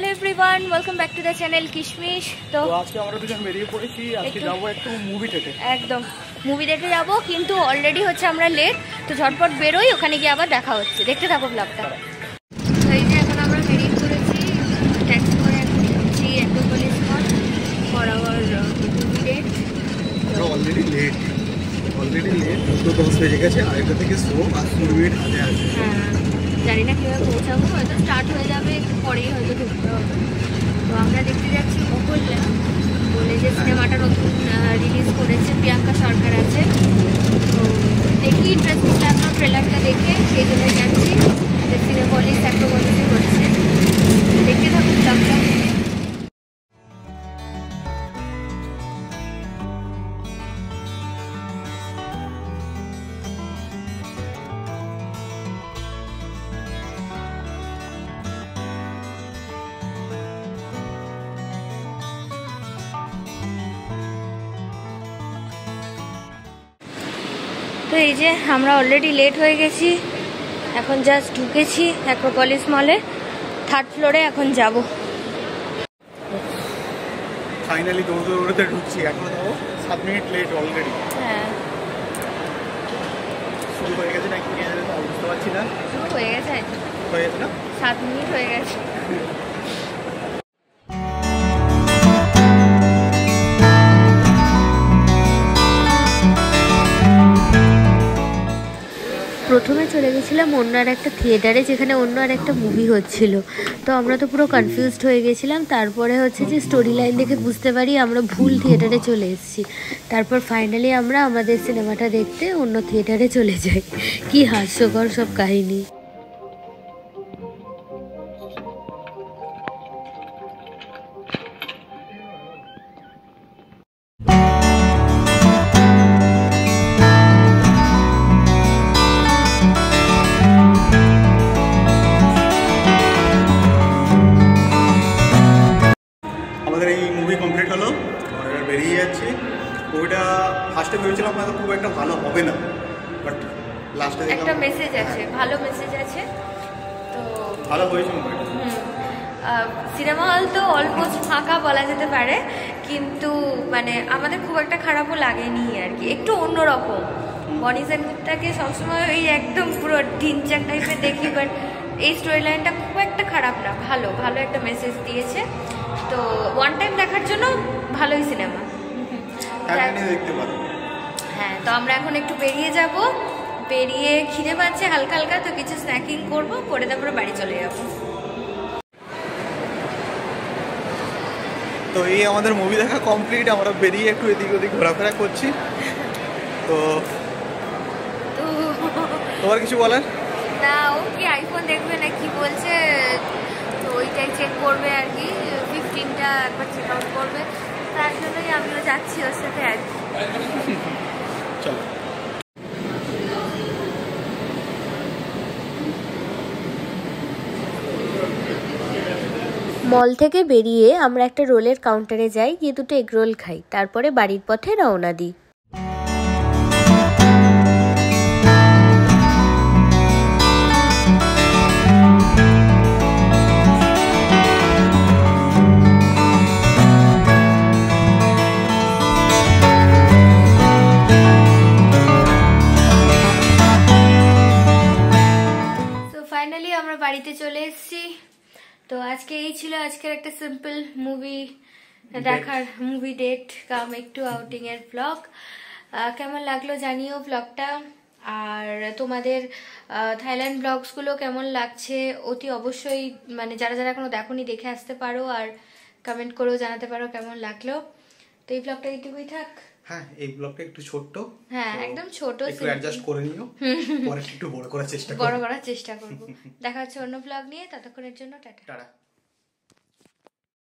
Hello everyone, welcome back to the channel কিশমিশ। তো আজকে আমরা দুজন বেরিয়ে পড়েছি, আজকে যাবো একটু মুভি ডেটে। একদম মুভি ডেটে যাবো, কিন্তু অলরেডি হচ্ছে আমরা লেট, তো ঝটপট বেরোই, ওখানে গিয়ে আবার দেখা হচ্ছে। দেখতে থাকো ব্লগটা। তো এই যে এখন আমরা বেরিয়ে পড়েছি, ট্যাক্সি করে এখন যাচ্ছি Acropolis mall for our movie date. Already late 10 বেজে গেছে, আরেকটা থেকে শো আর 20 মিনিট হাতে আছে। হ্যাঁ, জানি না কীভাবে পৌঁছাবো, হয়তো স্টার্ট হয়ে যাবে একটু পরেই, হয়তো ঢুকতে হবে। তো আমরা দেখতে যাচ্ছি অহল্যা বলে যে সিনেমাটা নতুন রিলিজ করেছে, প্রিয়াঙ্কা সরকার আছে। তো দেখি ইন্টারেস্টিং লাগলো ট্রেলারটা দেখে, সেই জন্য যাচ্ছি। সিনেপলিস অ্যাক্রোপলিসে হচ্ছে, দেখতে থাকুন ব্লগটা। তো এই যে আমরা অলরেডি লেট হয়ে গেছি, এখন জাস্ট ঢুকেছি অ্যাক্রোপলিস মলে, 3rd ফ্লোরে এখন যাব। ফাইনালি দৌড়তে ঢুকছি, এখন 7 মিনিট লেট অলরেডি। হ্যাঁ, শুরু হয়ে গেছে নাকি বুঝতে পারছি না। শুরু হয়ে গেছে না, 7 মিনিট হয়ে গেছে। প্রথমে চলে গেছিলাম অন্য আর একটা থিয়েটারে, যেখানে অন্য আর একটা মুভি হচ্ছিল। তো আমরা তো পুরো কনফিউজড হয়ে গেছিলাম। তারপরে হচ্ছে যে স্টোরি লাইন দেখে বুঝতে পারি আমরা ভুল থিয়েটারে চলে এসেছি। তারপর ফাইনালি আমরা আমাদের সিনেমাটা দেখতে অন্য থিয়েটারে চলে যাই। কি হাস্যকর সব কাহিনী। আমাদের এই মুভি কমপ্লিট হলো, আমরা এবার বেরিয়ে যাচ্ছি। মুভিটা ফার্স্টে ভেবেছিলাম হয়তো খুব একটা ভালো হবে না, বাট লাস্টে একটা মেসেজ আছে, ভালো মেসেজ আছে। তো ভালো হয়েছে মুভিটা। সিনেমা হল তো অলমোস্ট ফাঁকা বলা যেতে পারে, কিন্তু মানে আমাদের খুব একটা খারাপও লাগেনি আর কি, একটু অন্যরকম। বনি সেনগুপ্তাকে সবসময় ওই একদম পুরো ঢিনচাক টাইপের দেখি, বাট এই স্টোরি লাইনটা খুব একটা খারাপ না, ভালো ভালো একটা মেসেজ দিয়েছে। তো ওয়ান টাইম দেখার জন্য ভালোই সিনেমা। দেখতে পারো। হ্যাঁ, তো আমরা এখন একটু বেরিয়ে যাব, বেরিয়ে খিদে পাচ্ছে হালকা হালকা, তো কিছু স্ন্যাকিং করবো, করে তারপরে বাড়ি চলে যাবো। তো এই আমাদের মুভি দেখা কমপ্লিট, আমরা বেরিয়ে একটু এদিক ওদিক ঘোরাফেরা করছি। তো তোমার কিছু বলার? না, ও কি আইফোন দেখবে না কি বলছে, তো ওইটাই চেক করবে আর কি, 15টা একবার চেক আউট করবে, তার জন্যই আমিও যাচ্ছি ওর সাথে আর কি। চলো। মল থেকে বেরিয়ে আমরা একটা রোলের কাউন্টারে যাই, গিয়ে দুটো এগ রোল খাই, তারপরে বাড়ির পথে রওনা দিই। ফাইনালি আমরা বাড়িতে চলে এসেছি। তো আজকে এই ছিল আজকের একটা সিম্পল মুভি দেখার, মুভি ডেট কাম একটু আউটিং এর ব্লগ। কেমন লাগলো জানিও ব্লগটা, আর তোমাদের থাইল্যান্ড ব্লগসগুলো কেমন লাগছে অতি অবশ্যই, মানে যারা যারা এখনো দেখোনি দেখে আসতে পারো, আর কমেন্ট করেও জানাতে পারো কেমন লাগলো। তো এই ব্লগটা এইটুকুই থাক। হ্যাঁ, এই ব্লগটা একটু ছোট্ট, হ্যাঁ একদম ছোট, একটু অ্যাডজাস্ট করে নিও, পরে একটু বড় করার চেষ্টা করব। দেখা হচ্ছে অন্য ব্লগ নিয়ে, ততক্ষণের জন্য টাটা।